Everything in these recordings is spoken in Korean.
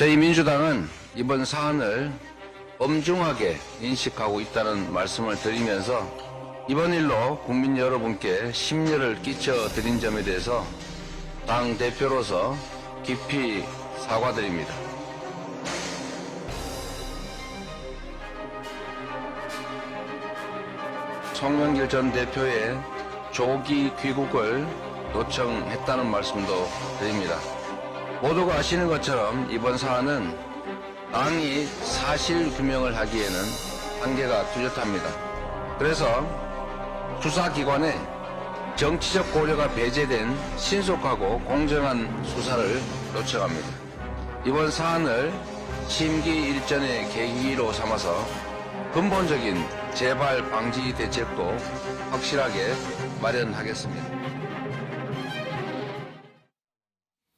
저희 민주당은 이번 사안을 엄중하게 인식하고 있다는 말씀을 드리면서 이번 일로 국민 여러분께 심려를 끼쳐드린 점에 대해서 당 대표로서 깊이 사과드립니다. 송영길 전 대표의 조기 귀국을 요청했다는 말씀도 드립니다. 모두가 아시는 것처럼 이번 사안은 당이 사실 규명을 하기에는 한계가 뚜렷합니다. 그래서 수사기관에 정치적 고려가 배제된 신속하고 공정한 수사를 요청합니다. 이번 사안을 심기 일전의 계기로 삼아서 근본적인 재발 방지 대책도 확실하게 마련하겠습니다.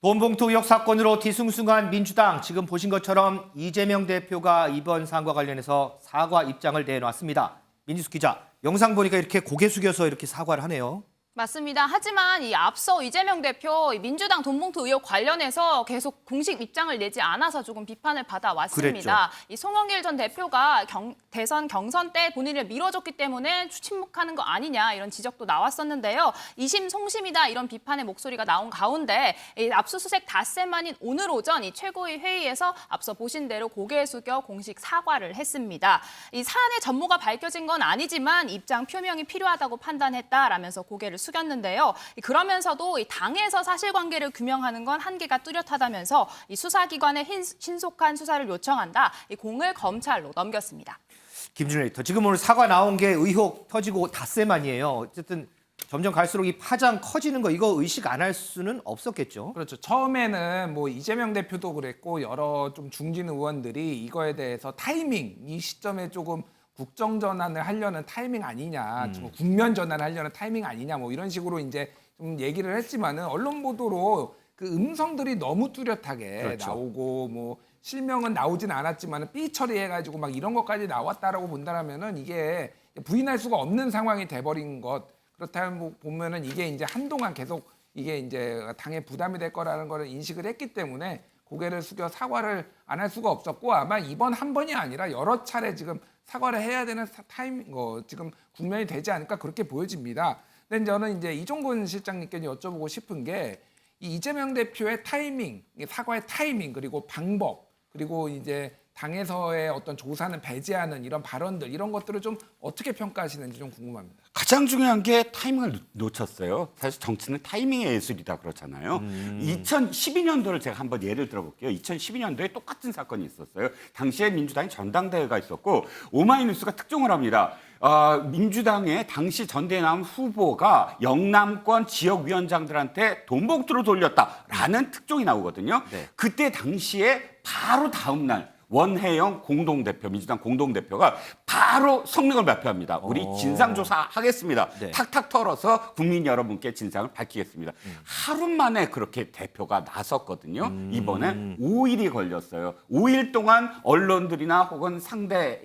돈봉투 의혹 사건으로 뒤숭숭한 민주당, 지금 보신 것처럼 이재명 대표가 이번 사안과 관련해서 사과 입장을 내놨습니다. 민지숙 기자, 영상 보니까 이렇게 고개 숙여서 이렇게 사과를 하네요. 맞습니다. 하지만 이 앞서 이재명 대표 민주당 돈봉투 의혹 관련해서 계속 공식 입장을 내지 않아서 조금 비판을 받아왔습니다. 이 송영길 전 대표가 대선 경선 때 본인을 밀어줬기 때문에 침묵하는 거 아니냐 이런 지적도 나왔었는데요. 이심 송심이다 이런 비판의 목소리가 나온 가운데 이 압수수색 닷새 만인 오늘 오전 이 최고위 회의에서 앞서 보신 대로 고개 숙여 공식 사과를 했습니다. 이 사안의 전모가 밝혀진 건 아니지만 입장 표명이 필요하다고 판단했다라면서 고개를 숙였는데요. 그러면서도 이 당에서 사실관계를 규명하는 건 한계가 뚜렷하다면서 이 수사기관의 신속한 수사를 요청한다. 이 공을 검찰로 넘겼습니다. 김준일 에디터, 지금 오늘 사과 나온 게 의혹 터지고 닷새 만이에요. 어쨌든 점점 갈수록 이 파장 커지는 거 이거 의식 안 할 수는 없었겠죠. 그렇죠. 처음에는 뭐 이재명 대표도 그랬고 여러 좀 중진 의원들이 이거에 대해서 타이밍, 이 시점에 조금 국정 전환을 하려는 타이밍 아니냐, 국면 전환을 하려는 타이밍 아니냐, 뭐 이런 식으로 이제 좀 얘기를 했지만은 언론 보도로 그 음성들이 너무 뚜렷하게 나오고 뭐 실명은 나오진 않았지만은 삐 처리해가지고 막 이런 것까지 나왔다라고 본다라면은 이게 부인할 수가 없는 상황이 돼버린 것. 그렇다면 보면은 이게 이제 한동안 계속 이게 이제 당에 부담이 될 거라는 거를 인식을 했기 때문에 고개를 숙여 사과를 안 할 수가 없었고 아마 이번 한 번이 아니라 여러 차례 지금 사과를 해야 되는 지금 국면이 되지 않을까 그렇게 보여집니다. 근데 저는 이제 이종근 실장님께 여쭤보고 싶은 게 이 이재명 대표의 타이밍, 사과의 타이밍 그리고 방법 그리고 이제 당에서의 어떤 조사는 배제하는 이런 발언들 이런 것들을 좀 어떻게 평가하시는지 좀 궁금합니다. 가장 중요한 게 타이밍을 놓쳤어요. 사실 정치는 타이밍의 예술이다 그렇잖아요. 2012년도를 제가 한번 예를 들어볼게요. 2012년도에 똑같은 사건이 있었어요. 당시에 민주당이 전당대회가 있었고 오마이뉴스가 특종을 합니다. 민주당의 당시 전대에 나온 후보가 영남권 지역위원장들한테 돈봉투로 돌렸다라는 특종이 나오거든요. 네. 그때 당시에 바로 다음 날 원혜영 공동대표, 민주당 공동대표가 바로 성명을 발표합니다. 우리 진상조사 하겠습니다. 네. 탁탁 털어서 국민 여러분께 진상을 밝히겠습니다. 하루 만에 그렇게 대표가 나섰거든요. 이번에 5일이 걸렸어요. 5일 동안 언론들이나 혹은 상대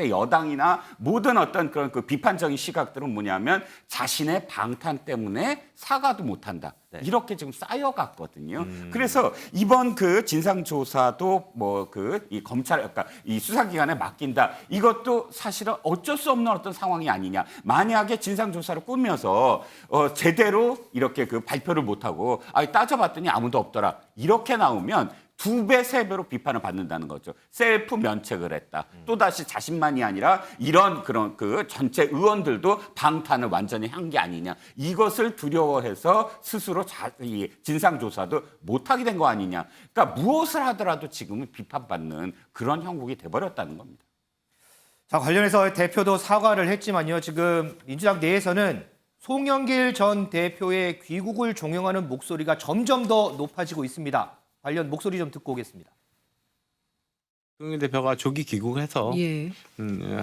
여당이나 모든 어떤 그런 그 비판적인 시각들은 뭐냐면 자신의 방탄 때문에 사과도 못한다. 네. 이렇게 지금 쌓여갔거든요. 그래서 이번 그 진상조사도 뭐 이 검찰, 그러니까 이 수사기관에 맡긴다. 이것도 사실은 어쩔 수 없는 어떤 상황이 아니냐. 만약에 진상조사를 꾸며서 제대로 이렇게 그 발표를 못하고 따져봤더니 아무도 없더라. 이렇게 나오면 2배, 3배로 비판을 받는다는 거죠. 셀프 면책을 했다. 또다시 자신만이 아니라 이런 그런 그 전체 의원들도 방탄을 완전히 한 게 아니냐. 이것을 두려워해서 스스로 이 진상조사도 못하게 된 거 아니냐. 그러니까 무엇을 하더라도 지금은 비판받는 그런 형국이 돼버렸다는 겁니다. 자, 관련해서 대표도 사과를 했지만요. 지금 민주당 내에서는 송영길 전 대표의 귀국을 종용하는 목소리가 점점 더 높아지고 있습니다. 관련 목소리 좀 듣고 오겠습니다. 송영길 대표가 조기 귀국해서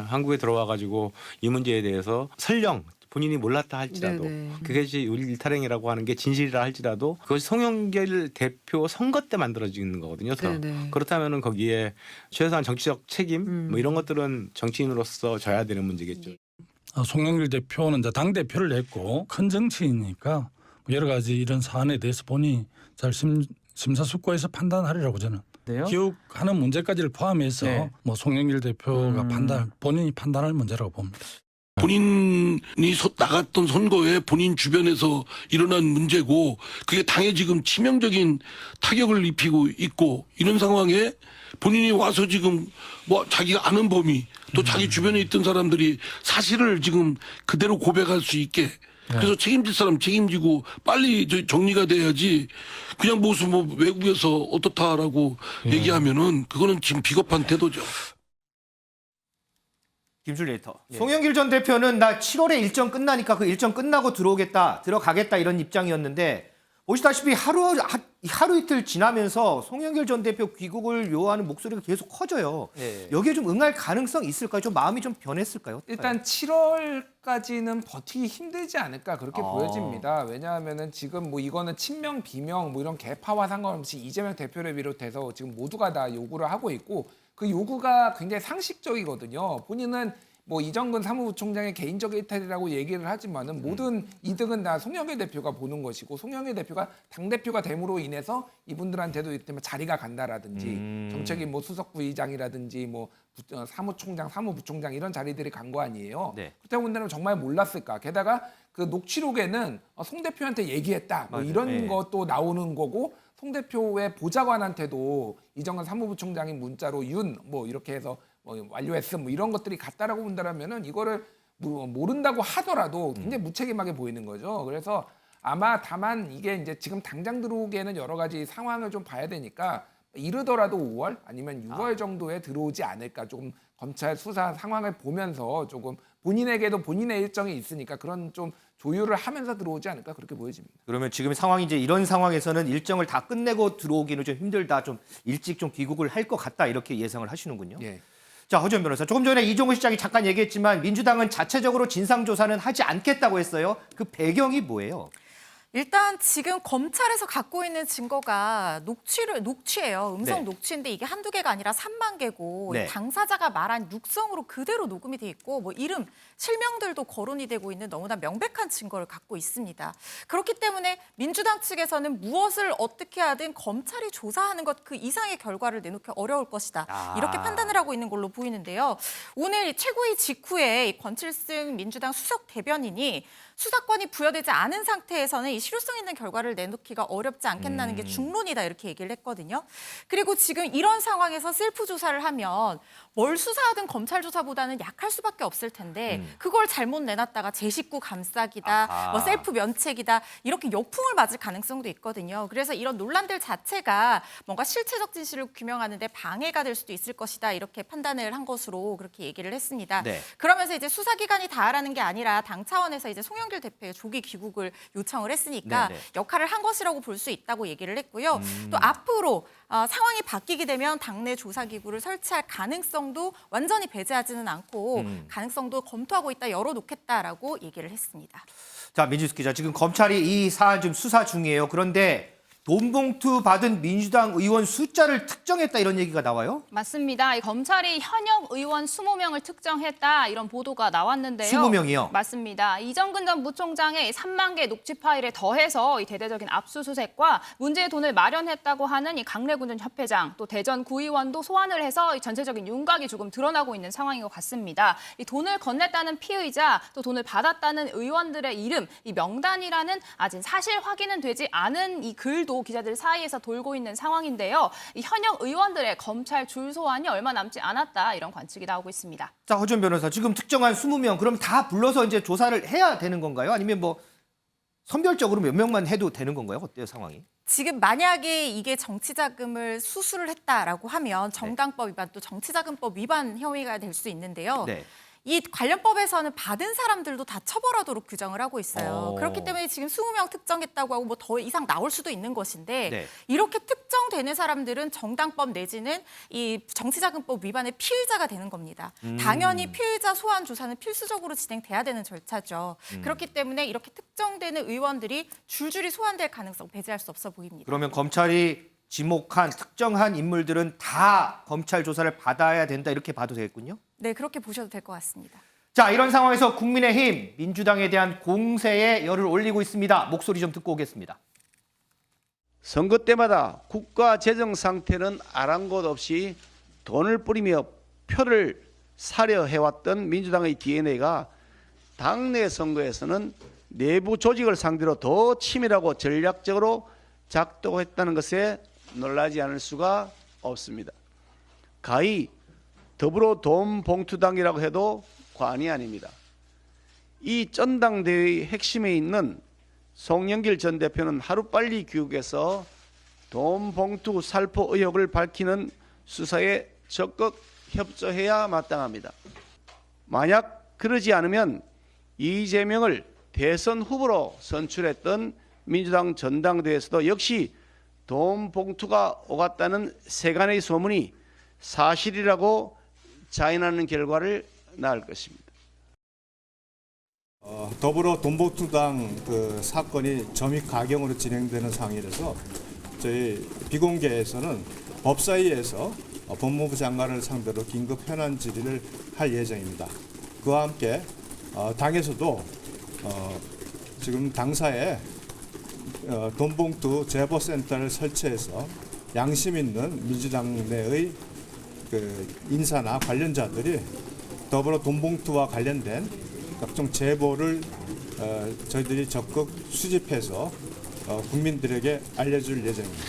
한국에 들어와가지고 이 문제에 대해서 설령 본인이 몰랐다 할지라도 그것이 일탈행위라고 하는 게 진실이라 할지라도 그것이 송영길 대표 선거 때 만들어지는 거거든요. 그렇다면 거기에 최소한 정치적 책임 뭐 이런 것들은 정치인으로서 져야 되는 문제겠죠. 송영길 대표는 이제 당 대표를 했고 큰 정치인이니까 여러 가지 이런 사안에 대해서 본인이 잘 심사숙고해서 판단하리라고 저는. 기억하는 문제까지를 포함해서 네. 뭐 송영길 대표가 본인이 판단할 문제라고 봅니다. 본인이 나갔던 선거에 본인 주변에서 일어난 문제고 그게 당에 지금 치명적인 타격을 입히고 있고 이런 상황에 본인이 와서 지금 뭐 자기가 아는 범위 또 자기 주변에 있던 사람들이 사실을 지금 그대로 고백할 수 있게 그래서 책임질 사람 책임지고 빨리 정리가 돼야지 그냥 무슨 뭐 외국에서 어떻다라고 얘기하면은 그거는 지금 비겁한 태도죠. 김준일 에디터. 송영길 전 대표는 나 7월에 일정 끝나니까 그 일정 끝나고 들어가겠다 이런 입장이었는데 보시다시피 하루 이틀 지나면서 송영길 전 대표 귀국을 요하는 목소리가 계속 커져요. 여기에 좀 응할 가능성이 있을까요? 좀 마음이 좀 변했을까요? 일단 7월까지는 버티기 힘들지 않을까 그렇게 보여집니다. 왜냐하면은 지금 뭐 이거는 친명 비명 뭐 이런 개파와 상관없이 이재명 대표를 비롯해서 지금 모두가 다 요구를 하고 있고 그 요구가 굉장히 상식적이거든요. 본인은 뭐 이정근 사무부총장의 개인적 일탈이라고 얘기를 하지만은 모든 이득은 다 송영길 대표가 보는 것이고 송영길 대표가 당 대표가 됨으로 인해서 이분들한테도 이때면 자리가 간다라든지 정책인 뭐 수석 부의장이라든지 뭐 사무총장, 사무부총장 이런 자리들이 간 거 아니에요. 네. 그때 분들은 정말 몰랐을까. 게다가 그 녹취록에는 송 대표한테 얘기했다. 뭐 이런 것도 나오는 거고. 송 대표의 보좌관한테도 이정근 사무부총장이 문자로 뭐 이렇게 해서 뭐 완료했음 뭐 이런 것들이 같다라고 본다라면은 이거를 뭐 모른다고 하더라도 굉장히 무책임하게 보이는 거죠. 그래서 아마 다만 이게 이제 지금 당장 들어오기에는 여러 가지 상황을 좀 봐야 되니까 이르더라도 5월 아니면 6월 정도에 들어오지 않을까. 조금 검찰 수사 상황을 보면서 조금 본인에게도 본인의 일정이 있으니까 그런 좀 조율을 하면서 들어오지 않을까 그렇게 보여집니다. 그러면 지금 상황이 이제 이런 상황에서는 일정을 다 끝내고 들어오기는 좀 힘들다. 좀 일찍 좀 귀국을 할 것 같다. 이렇게 예상을 하시는군요. 예. 자, 허지원 변호사. 조금 전에 이종우 시장이 잠깐 얘기했지만 민주당은 자체적으로 진상조사는 하지 않겠다고 했어요. 그 배경이 뭐예요? 일단 지금 검찰에서 갖고 있는 증거가 녹취예요. 음성 네. 녹취인데 이게 한두 개가 아니라 3만 개고 네. 당사자가 말한 육성으로 그대로 녹음이 돼 있고 뭐 이름, 실명들도 거론이 되고 있는 너무나 명백한 증거를 갖고 있습니다. 그렇기 때문에 민주당 측에서는 무엇을 어떻게 하든 검찰이 조사하는 것 그 이상의 결과를 내놓기 어려울 것이다. 이렇게 판단을 하고 있는 걸로 보이는데요. 오늘 최고위 직후에 권칠승 민주당 수석 대변인이 수사권이 부여되지 않은 상태에서는 이 실효성 있는 결과를 내놓기가 어렵지 않겠나는 게 중론이다 이렇게 얘기를 했거든요. 그리고 지금 이런 상황에서 셀프 조사를 하면 뭘 수사하든 검찰 조사보다는 약할 수밖에 없을 텐데 그걸 잘못 내놨다가 제 식구 감싸기다, 뭐 셀프 면책이다 이렇게 역풍을 맞을 가능성도 있거든요. 그래서 이런 논란들 자체가 뭔가 실체적 진실을 규명하는 데 방해가 될 수도 있을 것이다 이렇게 판단을 한 것으로 그렇게 얘기를 했습니다. 네. 그러면서 이제 수사기관이 다하라는 게 아니라 당 차원에서 이제 송영길 대표의 조기 귀국을 요청을 했으니까 네네. 역할을 한 것이라고 볼 수 있다고 얘기를 했고요. 또 앞으로 상황이 바뀌게 되면 당내 조사기구를 설치할 가능성도 완전히 배제하지는 않고 가능성도 검토하고 있다, 열어놓겠다라고 얘기를 했습니다. 자, 민주수 기자. 지금 검찰이 이 사안 좀 수사 중이에요. 그런데 돈 봉투 받은 민주당 의원 숫자를 특정했다 이런 얘기가 나와요? 맞습니다. 이 검찰이 현역 의원 20명을 특정했다 이런 보도가 나왔는데요. 20명이요? 맞습니다. 이정근 전 부총장의 3만 개 녹취 파일에 더해서 이 대대적인 압수수색과 문제의 돈을 마련했다고 하는 이 강래군 전 협회장 또 대전 구의원도 소환을 해서 이 전체적인 윤곽이 조금 드러나고 있는 상황인 것 같습니다. 이 돈을 건넸다는 피의자 또 돈을 받았다는 의원들의 이름, 이 명단이라는 아직 사실 확인은 되지 않은 이 글도 기자들 사이에서 돌고 있는 상황인데요. 이 현역 의원들의 검찰 줄 소환이 얼마 남지 않았다 이런 관측이 나오고 있습니다. 자, 허준 변호사. 지금 특정한 20명 그럼 다 불러서 이제 조사를 해야 되는 건가요? 아니면 뭐 선별적으로 몇 명만 해도 되는 건가요? 어때요, 상황이? 지금 만약에 이게 정치자금을 수수를 했다라고 하면 정당법 위반 또 정치자금법 위반 혐의가 될 수 있는데요. 네. 이 관련법에서는 받은 사람들도 다 처벌하도록 규정을 하고 있어요. 그렇기 때문에 지금 20명 특정했다고 하고 뭐 더 이상 나올 수도 있는 것인데 네. 이렇게 특정되는 사람들은 정당법 내지는 이 정치자금법 위반의 피의자가 되는 겁니다. 당연히 피의자 소환 조사는 필수적으로 진행돼야 되는 절차죠. 그렇기 때문에 이렇게 특정되는 의원들이 줄줄이 소환될 가능성 배제할 수 없어 보입니다. 그러면 검찰이 지목한 특정한 인물들은 다 검찰 조사를 받아야 된다 이렇게 봐도 되겠군요? 네, 그렇게 보셔도 될 것 같습니다. 자, 이런 상황에서 국민의힘, 민주당에 대한 공세에 열을 올리고 있습니다. 목소리 좀 듣고 오겠습니다. 선거 때마다 국가 재정 상태는 아랑곳 없이 돈을 뿌리며 표를 사려 해왔던 민주당의 DNA가 당내 선거에서는 내부 조직을 상대로 더 치밀하고 전략적으로 작동했다는 것에 놀라지 않을 수가 없습니다. 가히 더불어 돈봉투당이라고 해도 과언이 아닙니다. 이 전당대회의 핵심에 있는 송영길 전 대표는 하루빨리 귀국해서 돈봉투 살포 의혹을 밝히는 수사에 적극 협조해야 마땅합니다. 만약 그러지 않으면 이재명을 대선 후보로 선출했던 민주당 전당대회에서도 역시 돈봉투가 오갔다는 세간의 소문이 사실이라고 자인하는 결과를 낳을 것입니다. 더불어 돈봉투당 그 사건이 점입 가경으로 진행되는 상황이라서 저희 비공개에서는 법사위에서 법무부 장관을 상대로 긴급 현안 질의를 할 예정입니다. 그와 함께 당에서도 지금 당사에 돈봉투 제보센터를 설치해서 양심 있는 민주당 내의 그 인사나 관련자들이 더불어 돈봉투와 관련된 각종 제보를 저희들이 적극 수집해서 국민들에게 알려줄 예정입니다.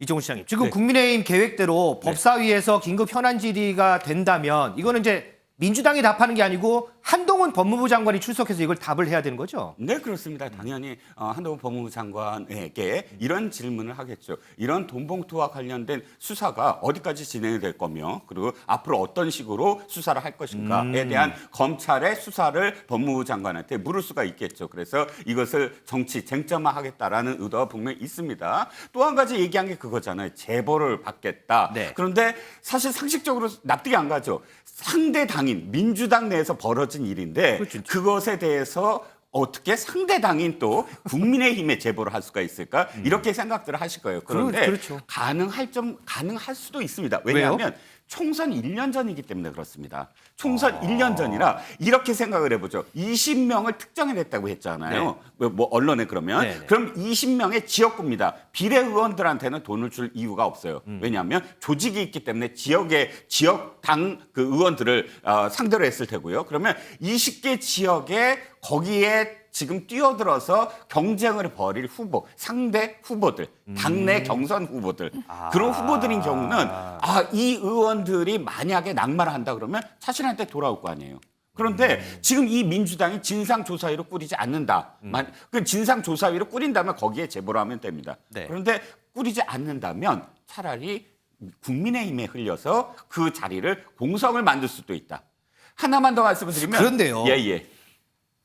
이종훈 시장님, 지금 국민의힘 계획대로 법사위에서 긴급 현안 질의가 된다면 이거는 이제 민주당이 답하는 게 아니고 한동훈 법무부 장관이 출석해서 이걸 답을 해야 되는 거죠? 네, 그렇습니다. 당연히 한동훈 법무부 장관에게 이런 질문을 하겠죠. 이런 돈봉투와 관련된 수사가 어디까지 진행이 될 거며 그리고 앞으로 어떤 식으로 수사를 할 것인가에 대한 검찰의 수사를 법무부 장관한테 물을 수가 있겠죠. 그래서 이것을 정치 쟁점화하겠다라는 의도가 분명히 있습니다. 또 한 가지 얘기한 게 그거잖아요. 제보를 받겠다. 네. 그런데 사실 상식적으로 납득이 안 가죠. 상대 당인 민주당 내에서 벌어진 일인데 그것에 대해서 어떻게 상대 당인 또 국민의힘에 제보를 할 수가 있을까? 이렇게 생각들을 하실 거예요. 그런데 그렇죠. 가능할 수도 있습니다. 왜냐하면 왜요? 총선 1년 전이기 때문에 그렇습니다. 총선 1년 전이라 이렇게 생각을 해보죠. 20명을 특정해냈다고 했잖아요. 뭐 언론에 그러면. 네네. 그럼 20명의 지역구입니다. 비례의원들한테는 돈을 줄 이유가 없어요. 왜냐하면 조직이 있기 때문에 지역 당 그 의원들을 상대로 했을 테고요. 그러면 20개 지역에 거기에 지금 뛰어들어서 경쟁을 벌일 후보, 상대 후보들, 당내 경선 후보들, 그런 후보들인 경우는 이 의원들이 만약에 낙마를 한다 그러면 자신한테 돌아올 거 아니에요. 그런데 지금 이 민주당이 진상조사위로 꾸리지 않는다. 그 진상조사위로 꾸린다면 거기에 제보를 하면 됩니다. 네. 그런데 꾸리지 않는다면 차라리 국민의힘에 흘려서 그 자리를 공석을 만들 수도 있다. 하나만 더 말씀을 드리면 그런데요. 예.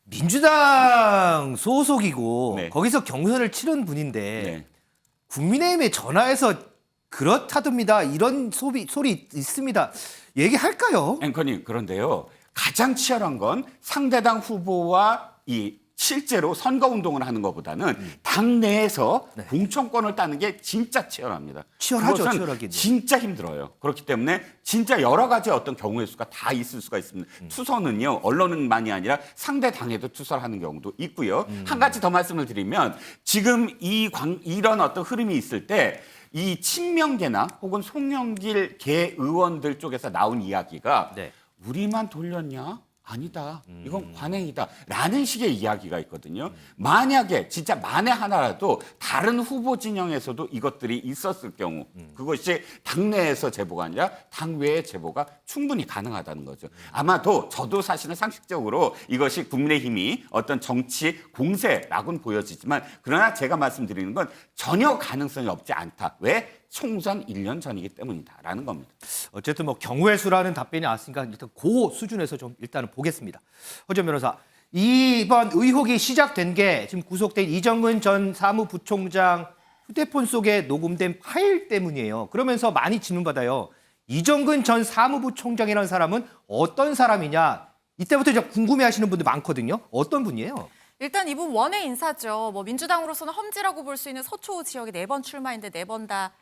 민주당 소속이고 네. 거기서 경선을 치른 분인데 네. 국민의힘에 전화해서 그렇다듭니다. 이런 소리 있습니다. 얘기할까요? 앵커님, 그런데요. 가장 치열한 건 상대당 후보와 실제로 선거운동을 하는 것보다는 당내에서 공천권을 따는 게 진짜 치열합니다. 치열하죠, 그것은 치열하긴요. 진짜 힘들어요. 그렇기 때문에 진짜 여러 가지 어떤 경우의 수가 다 있을 수가 있습니다. 투선은요, 언론은만이 아니라 상대 당에도 투서를 하는 경우도 있고요. 한 가지 더 말씀을 드리면 지금 이런 어떤 흐름이 있을 때 이 친명계나 혹은 송영길 계 의원들 쪽에서 나온 이야기가 우리만 돌렸냐? 아니다. 이건 관행이다. 라는 식의 이야기가 있거든요. 만약에 진짜 만에 하나라도 다른 후보 진영에서도 이것들이 있었을 경우 그것이 당내에서 제보가 아니라 당외의 제보가 충분히 가능하다는 거죠. 아마도 저도 사실은 상식적으로 이것이 국민의힘이 어떤 정치 공세라고는 보여지지만 그러나 제가 말씀드리는 건 전혀 가능성이 없지 않다. 왜? 총선 1년 전이기 때문이다라는 겁니다. 어쨌든 뭐 경우의 수라는 답변이 나왔으니까 일단 그 수준에서 좀 일단은 보겠습니다. 허지원 변호사, 이번 의혹이 시작된 게 지금 구속된 이정근 전 사무부총장 휴대폰 속에 녹음된 파일 때문이에요. 그러면서 많이 질문받아요. 이정근 전 사무부총장이라는 사람은 어떤 사람이냐? 이때부터 이제 궁금해하시는 분들 많거든요. 어떤 분이에요? 일단 이분 원외 인사죠. 뭐 민주당으로서는 험지라고 볼 수 있는 서초 지역에 4번 출마했는데 4번 다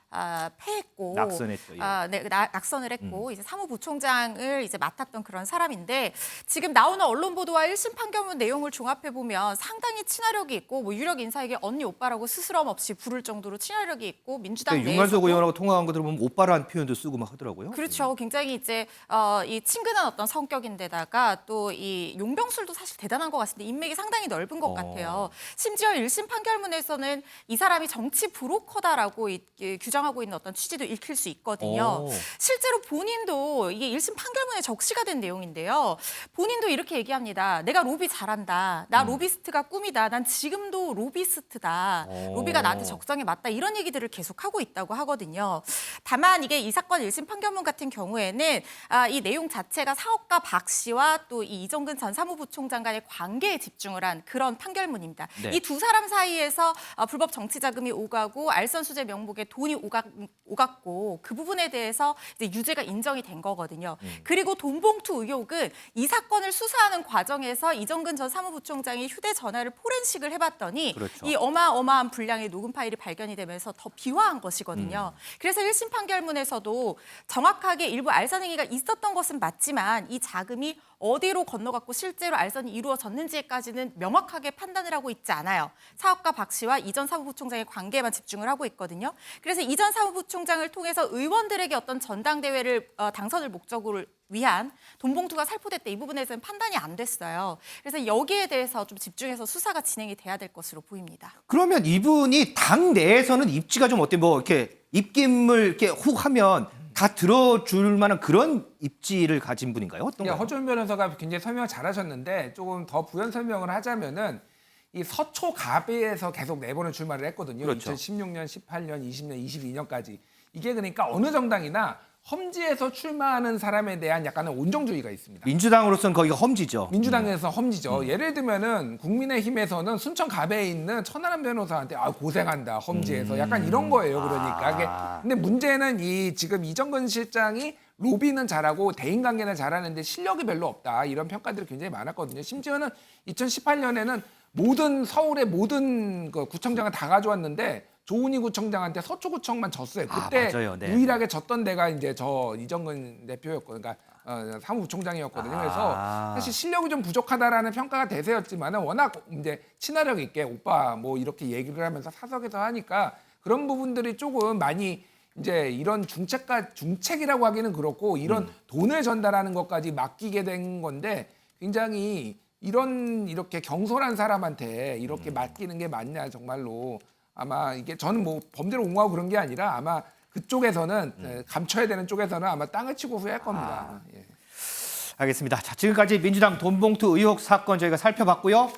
패했고 낙선했죠. 예. 네, 낙선을 했고 이제 사무부총장을 이제 맡았던 그런 사람인데 지금 나오는 언론 보도와 1심 판결문 내용을 종합해 보면 상당히 친화력이 있고 뭐 유력 인사에게 언니 오빠라고 스스럼 없이 부를 정도로 친화력이 있고 민주당 내에서 윤관석 의원하고 통화한 거 들어보면 오빠라는 표현도 쓰고 막 하더라고요. 그렇죠. 굉장히 이제 이 친근한 어떤 성격인데다가 또 이 용병술도 사실 대단한 것 같은데 인맥이 상당히 넓은 것 같아요. 심지어 1심 판결문에서는 이 사람이 정치 브로커다라고 규정하고 있는 어떤 취지도 읽힐 수 있거든요. 실제로 본인도 이게 1심 판결문에 적시가 된 내용인데요. 본인도 이렇게 얘기합니다. 내가 로비 잘한다. 나 로비스트가 꿈이다. 난 지금도 로비스트다. 로비가 나한테 적성에 맞다. 이런 얘기들을 계속하고 있다고 하거든요. 다만 이게 이 사건 1심 판결문 같은 경우에는 이 내용 자체가 사업가 박 씨와 또 이 이정근 전 사무부총장 간의 관계에 집중을 한 그런 판결문입니다. 네. 이 두 사람 사이에서 불법 정치 자금이 오가고 알선 수재 명목에 돈이 오갔고 그 부분에 대해서 이제 유죄가 인정이 된 거거든요. 그리고 돈봉투 의혹은 이 사건을 수사하는 과정에서 이정근 전 사무부총장이 휴대전화를 포렌식을 해봤더니 그렇죠. 이 어마어마한 분량의 녹음 파일이 발견이 되면서 더 비화한 것이거든요. 그래서 1심 판결문에서도 정확하게 일부 알선 행위가 있었던 것은 맞지만 이 자금이 어디로 건너갔고 실제로 알선이 이루어졌는지까지는 명확하게 판단을 하고 있지 않아요. 사업가 박 씨와 이 전 사무부총장의 관계에만 집중을 하고 있거든요. 그래서 이 전 사무부총장을 통해서 의원들에게 어떤 전당대회를 당선을 목적으로 위한 돈봉투가 살포됐다. 이 부분에서는 판단이 안 됐어요. 그래서 여기에 대해서 좀 집중해서 수사가 진행이 돼야 될 것으로 보입니다. 그러면 이분이 당 내에서는 입지가 좀 어때? 뭐 이렇게 입김을 이렇게 훅 하면 다 들어줄 만한 그런 입지를 가진 분인가요? 어떤가요? 허준 변호사가 굉장히 설명을 잘하셨는데 조금 더 부연 설명을 하자면은 이 서초갑에서 계속 4번을 출마를 했거든요. 그렇죠. 2016년, 18년, 20년, 22년까지. 이게 그러니까 어느 정당이나 험지에서 출마하는 사람에 대한 약간의 온정주의가 있습니다. 민주당으로서는 거기가 험지죠. 민주당에서 험지죠. 예를 들면은 국민의힘에서는 순천갑에 있는 천하람 변호사한테 고생한다 험지에서 약간 이런 거예요. 그러니까. 근데 문제는 이 지금 이정근 실장이 로비는 잘하고 대인관계는 잘하는데 실력이 별로 없다. 이런 평가들이 굉장히 많았거든요. 심지어는 2018년에는 서울의 모든 그 구청장을 다 가져왔는데 조은희 구청장한테 서초구청만 졌어요. 그때 맞아요. 네. 유일하게 졌던 데가 이제 저 이정근 대표였고, 그러니까 사무부총장이었거든요. 그래서 사실 실력이 좀 부족하다라는 평가가 대세였지만은 워낙 이제 친화력 있게 오빠 뭐 이렇게 얘기를 하면서 사석에서 하니까 그런 부분들이 조금 많이 이제 이런 중책이라고 하기는 그렇고 이런 돈을 전달하는 것까지 맡기게 된 건데 굉장히 이렇게 경솔한 사람한테 이렇게 맡기는 게 맞냐 정말로. 아마 이게 저는 뭐 범죄를 옹호하고 그런 게 아니라 아마 그쪽에서는 감춰야 되는 쪽에서는 아마 땅을 치고 후회할 겁니다. 예. 알겠습니다. 자, 지금까지 민주당 돈봉투 의혹 사건 저희가 살펴봤고요.